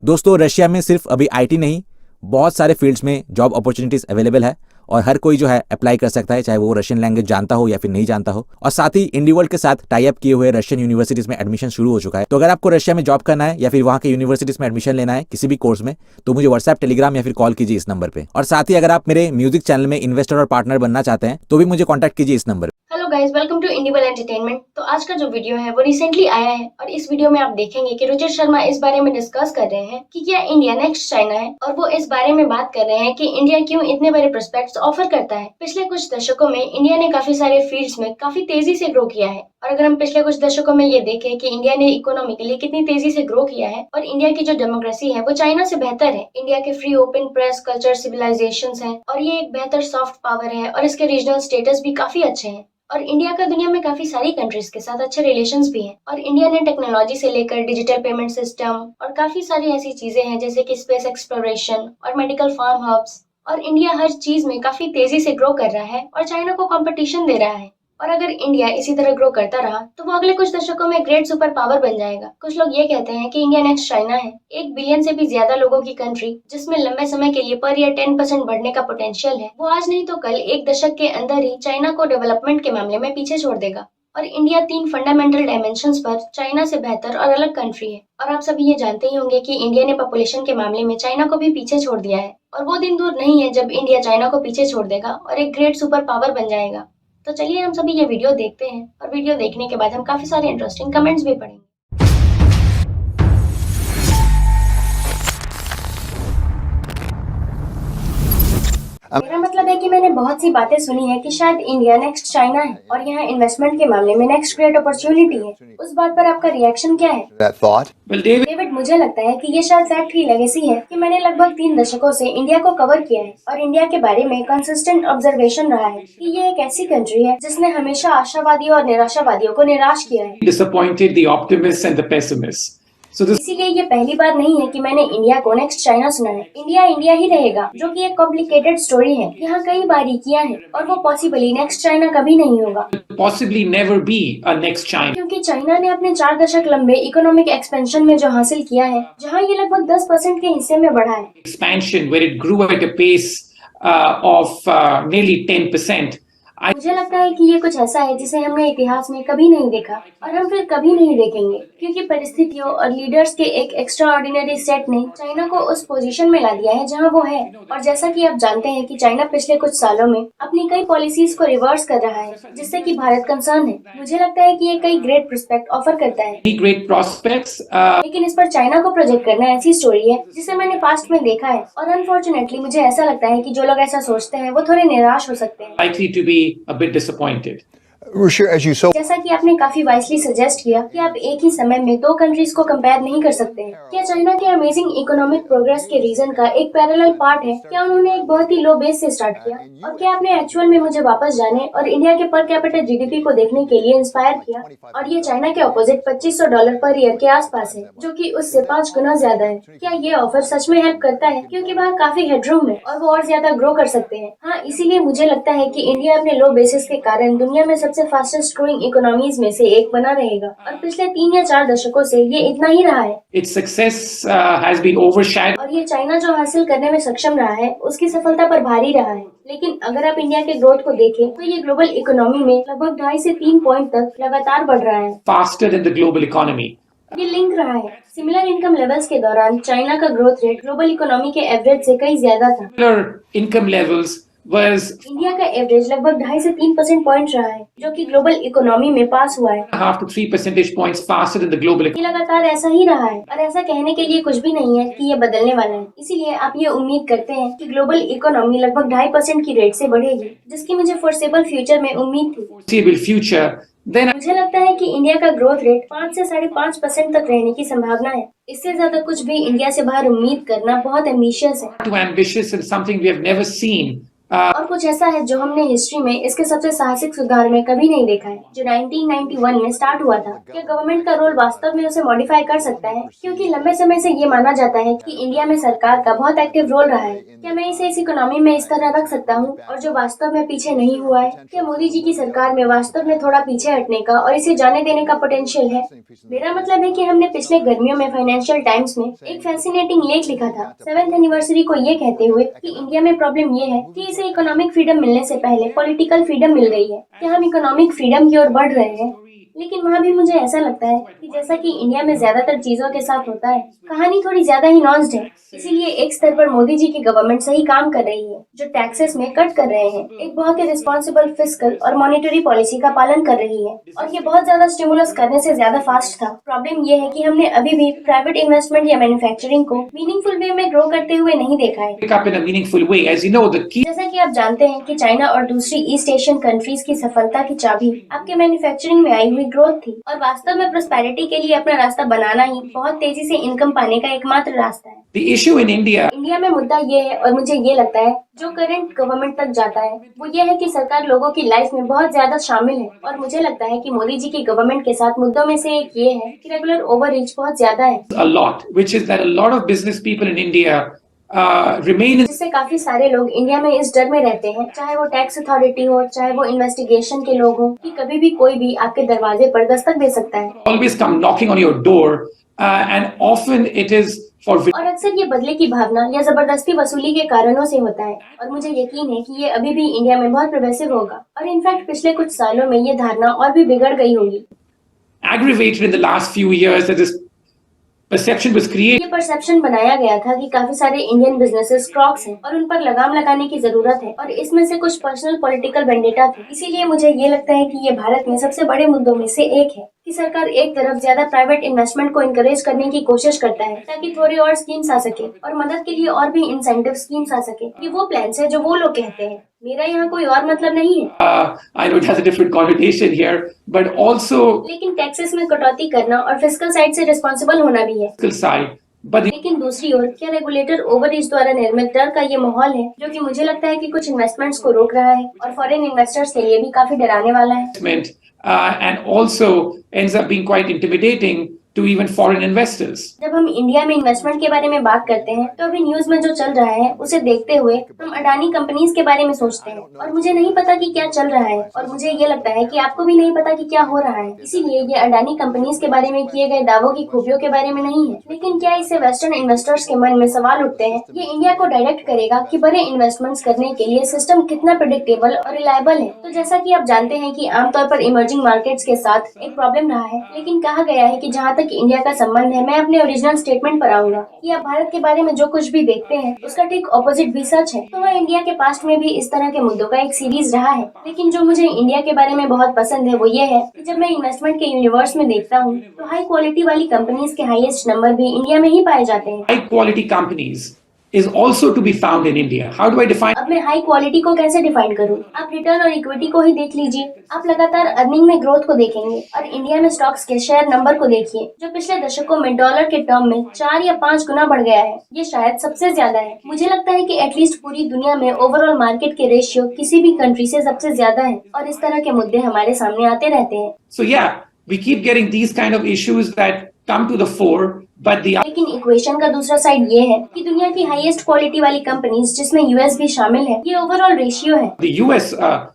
दोस्तों रशिया में सिर्फ अभी आईटी नहीं, बहुत सारे फील्ड्स में जॉब अपॉर्चुनिटीज अवेलेबल है और हर कोई जो है अप्लाई कर सकता है, चाहे वो रशियन लैंग्वेज जानता हो या फिर नहीं जानता हो। और साथ ही इंडी वर्ल्ड के साथ टाई अप किए हुए रशियन यूनिवर्सिटीज में एडमिशन शुरू हो चुका है। तो अगर आपको रशिया में जॉब करना है या फिर वहाँ के यूनिवर्सिटीज में एडमिशन लेना है किसी भी कोर्स में, तो मुझे व्हाट्सएप, टेलीग्राम या फिर कॉल कीजिए इस नंबर पे। और साथ ही अगर आप मेरे म्यूजिक चैनल में इन्वेस्टर और पार्टनर बनना चाहते हैं तो भी मुझे कॉन्टैक्ट कीजिए इस नंबर। Hello guys, welcome to Indible entertainment. तो आज का जो वीडियो है वो रिसेंटली आया है और इस वीडियो में आप देखेंगे कि रुचिर शर्मा इस बारे में डिस्कस कर रहे हैं कि क्या इंडिया नेक्स्ट चाइना है, और वो इस बारे में बात कर रहे हैं कि इंडिया क्यों इतने बड़े प्रोस्पेक्ट्स ऑफर करता है। पिछले कुछ दशकों में इंडिया ने काफी सारे फील्ड्स में काफी तेजी से ग्रो किया है, और अगर हम पिछले कुछ दशकों में ये देखें कि इंडिया ने इकोनॉमिकली कितनी तेजी से ग्रो किया है और इंडिया की जो डेमोक्रेसी है वो चाइना से बेहतर है। इंडिया के free open press, culture, civilisations हैं और ये एक बेहतर सॉफ्ट पावर है और इसके रीजनल स्टेटस भी काफी अच्छे हैं। और इंडिया का दुनिया में काफी सारी कंट्रीज के साथ अच्छे रिलेशंस भी हैं। और इंडिया ने टेक्नोलॉजी से लेकर डिजिटल पेमेंट सिस्टम और काफी सारी ऐसी चीजें हैं जैसे कि स्पेस एक्सप्लोरेशन और मेडिकल फार्म हब्स, और इंडिया हर चीज में काफी तेजी से ग्रो कर रहा है और चाइना को कंपटीशन दे रहा है। और अगर इंडिया इसी तरह ग्रो करता रहा तो वो अगले कुछ दशकों में ग्रेट सुपर पावर बन जाएगा। कुछ लोग ये कहते हैं कि इंडिया नेक्स्ट चाइना है, 1 बिलियन से भी ज्यादा लोगों की कंट्री जिसमें लंबे समय के लिए पर ईयर 10% बढ़ने का पोटेंशियल है। वो आज नहीं तो कल एक दशक के अंदर ही चाइना को डेवलपमेंट के मामले में पीछे छोड़ देगा। और इंडिया 3 फंडामेंटल डायमेंशंस पर चाइना से बेहतर और अलग कंट्री है। और आप सभी ये जानते ही होंगे कि इंडिया ने पॉपुलेशन के मामले में चाइना को भी पीछे छोड़ दिया है, और वो दिन दूर नहीं है जब इंडिया चाइना को पीछे छोड़ देगा और एक ग्रेट सुपर पावर बन जाएगा। तो चलिए हम सभी ये वीडियो देखते हैं, और वीडियो देखने के बाद हम काफी सारे इंटरेस्टिंग कमेंट्स भी पढ़ेंगे। मेरा मतलब है कि मैंने बहुत सी बातें सुनी है कि शायद इंडिया नेक्स्ट चाइना है और यहाँ इन्वेस्टमेंट के मामले में नेक्स्ट ग्रेट अपॉर्चुनिटी है। उस बात पर आपका रिएक्शन क्या है? डेविड, मुझे लगता है कि ये शायद फैक्ट की लेगेसी है कि मैंने लगभग 3 दशकों से इंडिया को कवर किया है और इंडिया के बारे में कंसिस्टेंट ऑब्जर्वेशन रहा है कि ये एक ऐसी कंट्री है जिसने हमेशा आशावादियों और निराशावादियों को निराश किया है। Disappointed the optimists and the pessimists. इसीलिए ये पहली बार नहीं है कि मैंने इंडिया को नेक्स्ट चाइना सुना है। इंडिया इंडिया ही रहेगा, जो कि एक कॉम्प्लिकेटेड स्टोरी है। यहाँ कई बारीकियां हैं और वो पॉसिबली नेक्स्ट चाइना कभी नहीं होगा। Possibly never be a next China. क्योंकि चाइना ने अपने 4 दशक लंबे इकोनॉमिक एक्सपेंशन में जो हासिल किया है, जहाँ ये लगभग 10% के हिस्से में बढ़ा है। Expansion where it grew at a pace of nearly 10%. मुझे लगता है कि ये कुछ ऐसा है जिसे हमने इतिहास में कभी नहीं देखा और हम फिर कभी नहीं देखेंगे, क्योंकि परिस्थितियों और लीडर्स के एक एक्स्ट्राऑर्डिनरी सेट ने चाइना को उस पोजीशन में ला दिया है जहां वो है। और जैसा कि आप जानते हैं कि चाइना पिछले कुछ सालों में अपनी कई पॉलिसीज को रिवर्स कर रहा है, जिससे कि भारत कंसर्न है। मुझे लगता है कि ये कई ग्रेट प्रोस्पेक्ट ऑफर करता है, Great prospects. लेकिन इस पर चाइना को प्रोजेक्ट करना ऐसी स्टोरी है जिसे मैंने पास्ट में देखा है, और अनफॉर्चुनेटली मुझे ऐसा लगता है कि जो लोग ऐसा सोचते हैं वो थोड़े निराश हो सकते हैं। Likely to be a bit disappointed. जैसा कि आपने काफी वाइसली सजेस्ट किया कि आप एक ही समय में 2 कंट्रीज को कंपेयर नहीं कर सकते हैं। क्या चाइना के अमेजिंग इकोनॉमिक प्रोग्रेस के रीजन का एक पैरेलल पार्ट है? क्या उन्होंने एक बहुत ही लो बेस से स्टार्ट किया? और क्या आपने एक्चुअल में मुझे वापस जाने और इंडिया के पर कैपिटल जीडीपी को देखने के लिए इंस्पायर किया? और ये चाइना के ऑपोजिट $2500 पर ईयर के आसपास है, जो कि उससे 5 गुना ज्यादा है। क्या ये ऑफर सच में हेल्प करता है? क्योंकि वहाँ काफी हेडरूम है और वो और ज्यादा ग्रो कर सकते हैं। हाँ, इसीलिए मुझे लगता है कि इंडिया अपने लो बेसिस के कारण दुनिया में सबसे फास्टेस्ट ग्रोइंग इकोनॉमीज में से एक बना रहेगा, और पिछले 3 या 4 दशकों से ये इतना ही रहा है। Its success has been overshadowed. और ये चाइना जो हासिल करने में सक्षम रहा है उसकी सफलता पर भारी रहा है। लेकिन अगर आप इंडिया के ग्रोथ को देखें तो ये ग्लोबल इकोनॉमी में लगभग 2.5 से 3 पॉइंट तक लगातार बढ़ रहा है। Faster than the global economy. ये लिंक रहा है। सिमिलर इनकम लेवल्स के दौरान चाइना का ग्रोथ रेट ग्लोबल इकोनॉमी के एवरेज से कई ज्यादा था। Similar income levels was India का एवरेज लगभग 2.5 से 3% पॉइंट रहा है, जो कि ग्लोबल इकोनॉमी में पास हुआ है। 1.5 to 3 percentage points faster than the global ये economy. लगातार ऐसा ही रहा है, और ऐसा कहने के लिए कुछ भी नहीं है कि ये बदलने वाला है। इसीलिए आप ये उम्मीद करते हैं कि ग्लोबल इकोनॉमी लगभग 2.5% की रेट से बढ़ेगी, जिसकी मुझे फोर्सेबल फ्यूचर में उम्मीद थी। Foreseeable future. Then मुझे लगता है कि इंडिया का ग्रोथ रेट 5 से 5.5% तक रहने की संभावना है। इससे ज्यादा कुछ भी इंडिया से बाहर उम्मीद करना बहुत एम्बिशियस है। too ambitious and something we have never seen. और कुछ ऐसा है जो हमने हिस्ट्री में इसके सबसे साहसिक सुधार में कभी नहीं देखा है, जो 1991 में स्टार्ट हुआ था। क्या गवर्नमेंट का रोल वास्तव में उसे मॉडिफाई कर सकता है? क्योंकि लंबे समय से ये माना जाता है कि इंडिया में सरकार का बहुत एक्टिव रोल रहा है। क्या मैं इसे इस इकोनॉमी में इस तरह रख सकता हूँ और जो वास्तव में पीछे नहीं हुआ है? क्या मोदी जी की सरकार में वास्तव में थोड़ा पीछे हटने का और इसे जाने देने का पोटेंशियल है? मेरा मतलब है कि हमने पिछले गर्मियों में फाइनेंशियल टाइम्स में एक फैसिनेटिंग लेख लिखा था 7th एनिवर्सरी को ये कहते हुए कि इंडिया में प्रॉब्लम ये है कि इसे इकोनॉमिक फ्रीडम मिलने से पहले पॉलिटिकल फ्रीडम मिल गई है। क्या हम इकोनॉमिक फ्रीडम की ओर बढ़ रहे हैं? लेकिन वहाँ भी मुझे ऐसा लगता है कि जैसा कि इंडिया में ज्यादातर चीजों के साथ होता है, कहानी थोड़ी ज्यादा ही नॉन्स्ड है। इसीलिए एक स्तर पर मोदी जी की गवर्नमेंट सही काम कर रही है, जो टैक्सेस में कट कर रहे हैं, एक बहुत ही रिस्पॉन्सिबल फिस्कल और मॉनेटरी पॉलिसी का पालन कर रही है, और ये बहुत ज्यादा स्टिमुलस करने से ज्यादा फास्ट था। प्रॉब्लम ये है कि हमने अभी भी प्राइवेट इन्वेस्टमेंट या मैन्युफैक्चरिंग को मीनिंगफुल वे में ग्रो करते हुए नहीं देखा है। Pick up in a meaningful way. As you know, the key जैसा कि आप जानते हैं कि चाइना और दूसरी ईस्ट एशियन कंट्रीज की सफलता की चाबी आपके मैन्युफैक्चरिंग में आई हुई ग्रोथ थी, और वास्तव में प्रोस्पेरिटी के लिए अपना रास्ता बनाना ही बहुत तेजी से इनकम पाने का एकमात्र रास्ता है। the issue in India India में मुद्दा ये है, और मुझे ये लगता है जो करंट गवर्नमेंट तक जाता है, वो ये है कि सरकार लोगों की लाइफ में बहुत ज्यादा शामिल है, और मुझे लगता है कि मोदी जी की गवर्नमेंट के साथ मुद्दों में से एक ये है कि रेगुलर ओवररीच बहुत ज्यादा है, a lot, which is that a lot of business people in India remain in जिससे काफी सारे लोग इंडिया में इस डर में रहते हैं, चाहे वो टैक्स अथॉरिटी हो, चाहे वो इन्वेस्टिगेशन के लोग हो, कि कभी भी कोई भी आपके दरवाजे पर दस्तक दे सकता है। always come knocking on your door, and often it is for और अक्सर ये बदले की भावना या जबरदस्ती वसूली के कारणों से होता है, और मुझे यकीन है कि ये अभी भी इंडिया में बहुत प्रोग्रेसिव होगा, और इनफैक्ट पिछले कुछ सालों में ये धारणा और भी बिगड़ गई होगी। aggravated in the last few years that this perception was created ये परसेप्शन बनाया गया था कि काफी सारे इंडियन बिजनेसेस क्रॉक्स हैं और उन पर लगाम लगाने की जरूरत है, और इसमें से कुछ पर्सनल पॉलिटिकल वेंडेटा थे। इसीलिए मुझे ये लगता है कि ये भारत में सबसे बड़े मुद्दों में से एक है कि सरकार एक तरफ ज्यादा प्राइवेट इन्वेस्टमेंट को इनकरेज करने की कोशिश करता है ताकि थोड़ी और स्कीम्स आ सके, और मदद के लिए और भी इंसेंटिव स्कीम्स आ सके। ये वो प्लान्स है जो वो लोग कहते हैं, मेरा यहाँ कोई और मतलब नहीं है। I know it has a different connotation here, but also लेकिन टैक्सेस में कटौती करना और फिस्कल साइड से रिस्पॉन्सिबल होना भी है। fiscal side, but the लेकिन दूसरी ओर क्या रेगुलेटर ओवररीच द्वारा निर्मित डर का ये माहौल है जो कि मुझे लगता है कि कुछ इन्वेस्टमेंट्स को रोक रहा है, और फॉरेन इन्वेस्टर्स के लिए भी काफी डराने वाला है। investment and also ends up being quite intimidating to even foreign investors. जब हम इंडिया में इन्वेस्टमेंट के बारे में बात करते हैं तो अभी न्यूज में जो चल रहा है उसे देखते हुए हम अडानी कंपनीज के बारे में सोचते हैं, और मुझे नहीं पता कि क्या चल रहा है, और मुझे ये लगता है कि आपको भी नहीं पता कि क्या हो रहा है। इसीलिए ये अडानी कंपनीज के बारे में किए गए दावों की खूबियों के बारे में नहीं है, लेकिन क्या इससे वेस्टर्न इन्वेस्टर्स के मन में सवाल उठते हैं, ये इंडिया को डायरेक्ट करेगा कि बड़े इन्वेस्टमेंट्स करने के लिए सिस्टम कितना प्रेडिक्टेबल और रिलायबल है। तो जैसा कि आप जानते हैं कि आमतौर पर इमर्जिंग मार्केट्स के साथ एक प्रॉब्लम रहा है, लेकिन कहा गया है कि जहाँ तक इंडिया का संबंध है, मैं अपने ओरिजिनल स्टेटमेंट पर आऊंगा कि आप भारत के बारे में जो कुछ भी देखते हैं उसका ठीक ऑपोजिट भी सच है। तो वह इंडिया के पास्ट में भी इस तरह के मुद्दों का एक सीरीज रहा है, लेकिन जो मुझे इंडिया के बारे में बहुत पसंद है वो ये है कि जब मैं इन्वेस्टमेंट के यूनिवर्स में देखता हूँ तो हाई क्वालिटी वाली कंपनीज के हाईएस्ट नंबर भी इंडिया में ही पाए जाते हैं। High quality companies is also to be found in India. How do I define? अब मैं हाई क्वालिटी को कैसे डिफाइन करूँ? आप रिटर्न और इक्विटी को ही देख लीजिए, आप लगातार अर्निंग में ग्रोथ को देखेंगे, और इंडिया में स्टॉक्स के शेयर नंबर को देखिए जो पिछले दशकों में डॉलर के टर्म में 4 या 5 गुना बढ़ गया है। ये शायद सबसे ज्यादा है। मुझे लगता है कि एटलीस्ट पूरी दुनिया में ओवरऑल मार्केट के रेशियो किसी भी कंट्री से सबसे ज्यादा है, और इस तरह के मुद्दे हमारे सामने आते रहते हैं। So yeah, we keep getting these kind of issues that come to the fore, but the लेकिन इक्वेशन का दूसरा साइड ये है कि दुनिया की हाईएस्ट क्वालिटी वाली कंपनीज जिसमें यूएस भी शामिल है, ये ओवरऑल रेशियो है। the US,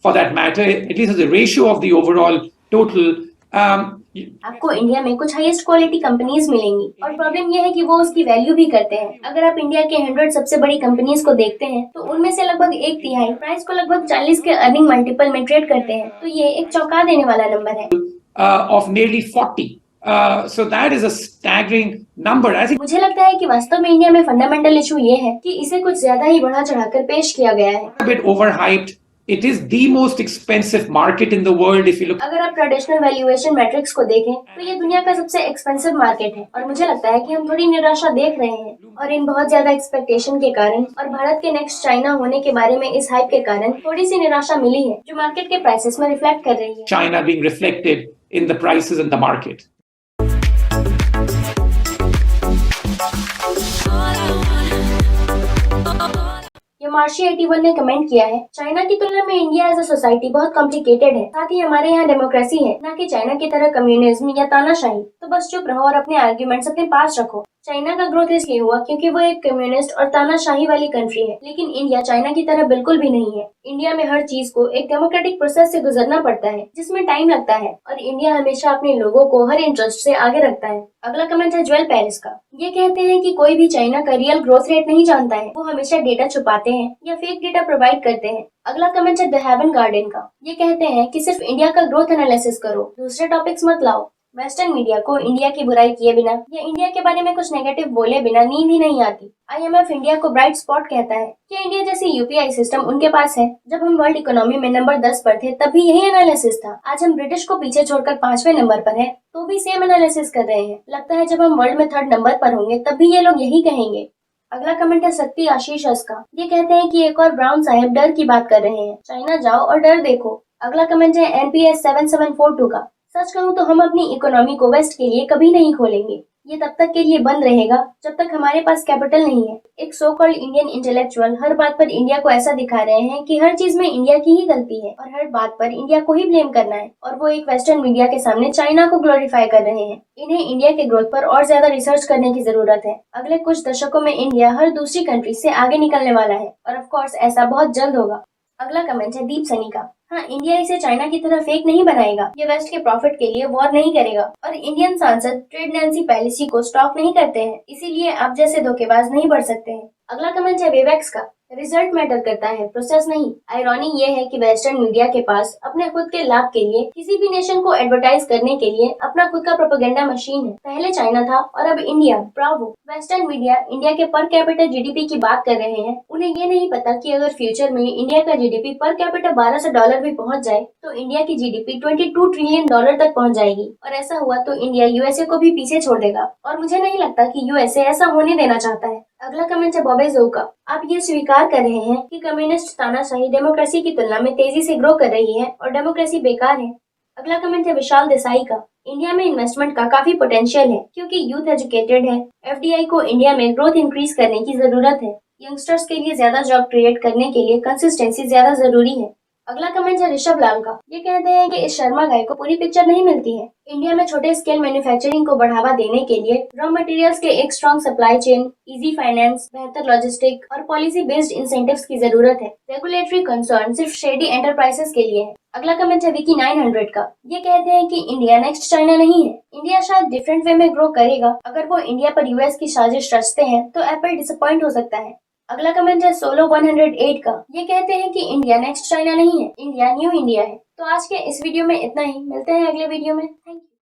for that matter, at least as a ratio of the overall total, आपको इंडिया में कुछ हाईएस्ट क्वालिटी कंपनीज मिलेंगी, और प्रॉब्लम ये है कि वो उसकी वैल्यू भी करते हैं। अगर आप इंडिया के 100 सबसे बड़ी कंपनीज को देखते हैं तो उनमें से लगभग 1/3 प्राइस को लगभग 40 के अर्निंग मल्टीपल में ट्रेड करते हैं। तो ये एक चौंका देने वाला नंबर है। of nearly 40. So that is a staggering number. I think मुझे लगता है कि वास्तव में इंडिया में फंडामेंटल इशू ये है कि इसे कुछ ज्यादा ही बढ़ा चढ़ाकर पेश किया गया है। a bit overhyped. It is the most expensive market in the world if you look. अगर आप ट्रेडिशनल वैल्यूएशन मैट्रिक्स को देखें तो ये दुनिया का सबसे एक्सपेंसिव मार्केट है, और मुझे लगता है कि हम थोड़ी निराशा देख रहे हैं, और इन बहुत ज्यादा एक्सपेक्टेशन के कारण और भारत के नेक्स्ट चाइना होने के बारे में इस हाइप के कारण थोड़ी सी निराशा मिली है जो मार्केट के प्राइसेस में रिफ्लेक्ट कर रही है। China being reflected in the prices in the market. ये Marshi81 ने कमेंट किया है, चाइना की तुलना में इंडिया एज अ सोसाइटी बहुत कॉम्प्लिकेटेड है। साथ ही हमारे यहाँ डेमोक्रेसी है, न कि चाइना की तरह कम्युनिज्म या तानाशाही। तो बस चुप रहो और अपने आर्ग्यूमेंट्स अपने पास रखो। चाइना का ग्रोथ इसलिए हुआ क्योंकि वो एक कम्युनिस्ट और तानाशाही वाली कंट्री है, लेकिन इंडिया चाइना की तरह बिल्कुल भी नहीं है। इंडिया में हर चीज को एक डेमोक्रेटिक प्रोसेस से गुजरना पड़ता है, जिसमें टाइम लगता है, और इंडिया हमेशा अपने लोगों को हर इंटरेस्ट से आगे रखता है। अगला कमेंट है ज्वेल पेरिस का। ये कहते हैं कि कोई भी चाइना का रियल ग्रोथ रेट नहीं जानता है, वो हमेशा डेटा छुपाते हैं या फेक डेटा प्रोवाइड करते हैं। अगला कमेंट है द हेवन गार्डन का। ये कहते हैं कि सिर्फ इंडिया का ग्रोथ एनालिसिस करो, दूसरे टॉपिक्स मत लाओ। वेस्टर्न मीडिया को इंडिया की बुराई किए बिना या इंडिया के बारे में कुछ नेगेटिव बोले बिना नींद ही नहीं आती। IMF इंडिया को ब्राइट स्पॉट कहता है। क्या इंडिया जैसी UPI सिस्टम उनके पास है? जब हम वर्ल्ड इकोनॉमी में नंबर 10 पर थे तब भी यही एनालिसिस था। आज हम ब्रिटिश को पीछे छोड़कर 5वें नंबर पर हैं, तो भी सेम एनालिसिस कर रहे हैं। लगता है जब हम वर्ल्ड में 3rd नंबर पर होंगे तब भी ये लोग यही कहेंगे। अगला कमेंट है शक्ति आशीष का। ये कहते हैं कि एक और ब्राउन साहब डर की बात कर रहे हैं, चाइना जाओ और डर देखो। अगला कमेंट है NPS 7742 का। सच कहूँ तो हम अपनी इकोनॉमी को वेस्ट के लिए कभी नहीं खोलेंगे। ये तब तक के लिए बंद रहेगा जब तक हमारे पास कैपिटल नहीं है। एक सो कॉल्ड इंडियन इंटेलेक्चुअल हर बात पर इंडिया को ऐसा दिखा रहे हैं कि हर चीज में इंडिया की ही गलती है और हर बात पर इंडिया को ही ब्लेम करना है, और वो एक वेस्टर्न मीडिया के सामने चाइना को ग्लोरीफाई कर रहे हैं। इन्हें इंडिया के ग्रोथ पर और ज्यादा रिसर्च करने की जरूरत है। अगले कुछ दशकों में इंडिया हर दूसरी कंट्री से आगे निकलने वाला है, और ऑफ कोर्स ऐसा बहुत जल्द होगा। अगला कमेंट है दीप सनी का। हाँ, इंडिया इसे चाइना की तरह फेक नहीं बनाएगा, ये वेस्ट के प्रॉफिट के लिए वॉर नहीं करेगा, और इंडियन सांसद ट्रेड नैन्सी पॉलिसी को स्टॉप नहीं करते हैं, इसीलिए आप जैसे धोखेबाज नहीं बढ़ सकते हैं। अगला कमेंट है विवेक्स का। रिजल्ट मैटर करता है, प्रोसेस नहीं। आयरॉनी ये है कि वेस्टर्न मीडिया के पास अपने खुद के लाभ के लिए किसी भी नेशन को एडवर्टाइज करने के लिए अपना खुद का प्रोपेगेंडा मशीन है। पहले चाइना था और अब India. Bravo. Western media India के पर कैपिटल GDP की बात कर रहे हैं। उन्हें ये नहीं पता कि अगर फ्यूचर में इंडिया का GDP पर कैपिटल $1200 भी पहुंच जाए तो इंडिया की GDP $22 ट्रिलियन तक पहुंच जाएगी, और ऐसा हुआ तो इंडिया USA को भी पीछे छोड़ देगा, और मुझे नहीं लगता कि USA ऐसा होने देना चाहता है। अगला कमेंट है बॉबे जो का। आप ये स्वीकार कर रहे हैं कि कम्युनिस्ट तानाशाही डेमोक्रेसी की तुलना में तेजी से ग्रो कर रही है और डेमोक्रेसी बेकार है। अगला कमेंट है विशाल देसाई का। इंडिया में इन्वेस्टमेंट का काफी पोटेंशियल है क्योंकि यूथ एजुकेटेड है। FDI को इंडिया में ग्रोथ इंक्रीज करने की जरूरत है। यंगस्टर्स के लिए ज्यादा जॉब क्रिएट करने के लिए कंसिस्टेंसी ज्यादा जरूरी है। अगला कमेंट है ऋषभ लाल का। ये कहते हैं कि इस शर्मा गाय को पूरी पिक्चर नहीं मिलती है। इंडिया में छोटे स्केल मैन्युफैक्चरिंग को बढ़ावा देने के लिए रॉ मटेरियल्स के एक strong supply chain, easy finance, बेहतर लॉजिस्टिक और पॉलिसी बेस्ड इंसेंटिव्स की जरूरत है। रेगुलेटरी कंसर्न सिर्फ शेडी एंटरप्राइजेस के लिए है। अगला कमेंट है विकी 900 का। ये कहते हैं कि इंडिया नेक्स्ट चाइना नहीं है। इंडिया शायद डिफरेंट वे में ग्रो करेगा। अगर वो इंडिया पर US की साजिश रचते हैं तो एप्पल डिसअपॉइंट हो सकता है। अगला कमेंट है सोलो 108 का। ये कहते हैं कि इंडिया नेक्स्ट चाइना नहीं है, इंडिया न्यू इंडिया है। तो आज के इस वीडियो में इतना ही। मिलते हैं अगले वीडियो में। Thank you.